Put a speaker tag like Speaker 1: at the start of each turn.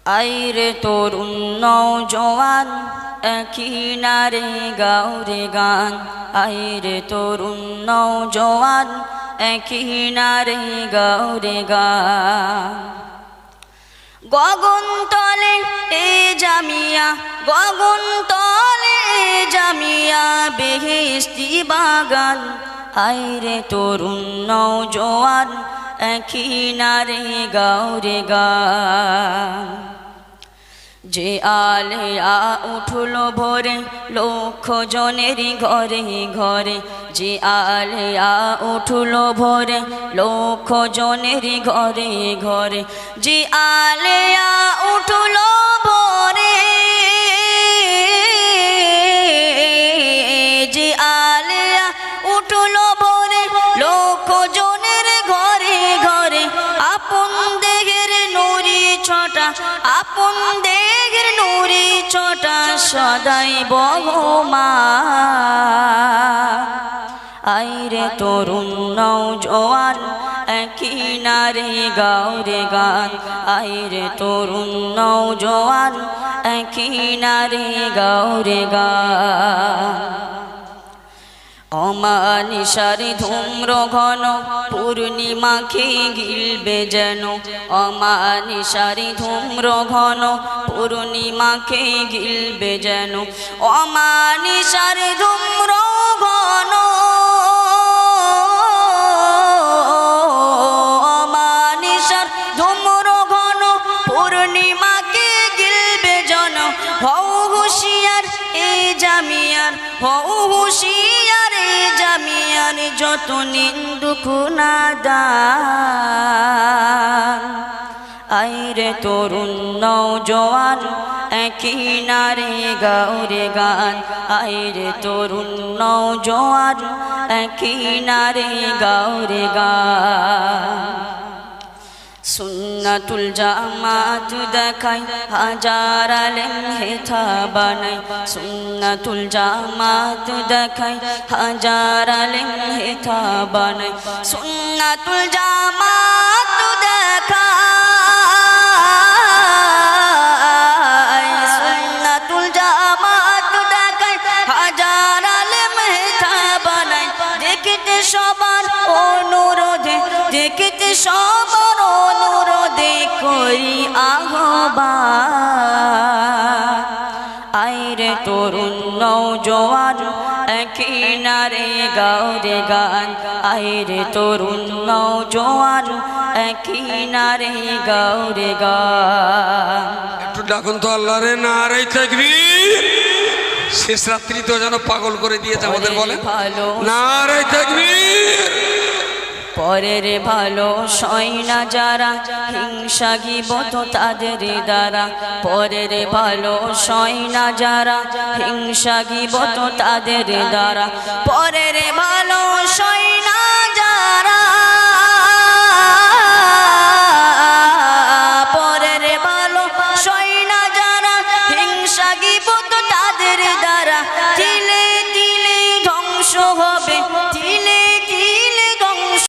Speaker 1: আইরে তরুণ নওজোয়ান একই নারে গাও রে গান। আইরে তরুণ নওজোয়ান একই নারে গাও রে গান। গগন তলে এ জামিয়া, গগন তলে এ জামিয়া, বেহেশতি বাগান। আইরে তরুণ নওজোয়ান একই নারে গাও রে গান। যে আলেয়া উঠলো ভোরে লক্ষ জনের ঘরে ঘরে, যে আলেয়া উঠলো ভোরে লক্ষ জনের ঘরে ঘরে, যে আলেয়া উঠলো ভোরে, যে আলেয়া উঠলো ভোরে লক্ষ জনের ঘরে ঘরে। আপন দেহের নুরি ছটা, আপন দেহের নুরি ছটা, সদাই বহমান। আইরে তরুণ নওজোয়ান একই নারে গাও রে গান। আইরে তরুণ নওজোয়ান একই নারে গাও রে গান। অমানিসার ধূম্র ঘন পূর্ণিমাকে গিলবে যেন, অমানিসার ধূম্র ঘন পূর্ণিমাকে গিলবে যেন, অমানিসার ধূম্র ঘন, অমানিসার ধূম্র ঘন পূর্ণিমাকে গিলবে যেন। হও হুঁশিয়ার এ জামিয়ার, হও হুঁশিয়ার এ জামিয়ার, যত নিন্দুক নাদান। আইরে তরুণ নওজোয়ান একই নারে গাও রে গান। আইরে তরুণ নওজোয়ান একই নারে গাও রে গান। সুন্নাতুল জামাত দেখাই হাজার আলেম হেথা বানাই, সুন্নাতুল জামাত দেখাই হাজার আলেম হেথা বানাই, সুন্নাতুল জামাত দেখাই, সুন্নাতুল জামাত দেখাই হাজার আলেম হেথা বানাই। দেখতে সবার অনুরোধে, দেখতে সবার অনুরোধে করি আহ্বান। আইরে তরুণ নওজোয়ান একই নারে গাও রে গান। আইরে তরুণ নওজোয়ান একই নারে গাও রে গান।
Speaker 2: একটু ডাকুন তো আল্লাহ রে নারে তাকবীর। শেষ রাত্রি তো যেন পাগল করে দিয়েছে আমাদের, বলে নারে তাকবীর।
Speaker 1: পরের ভালো সয় না যারা, হিংসা গীবত তাদের দ্বারা। পরের ভালো সয় না যারা, হিংসা গীবত তাদের দ্বারা। পরের ভালো সয়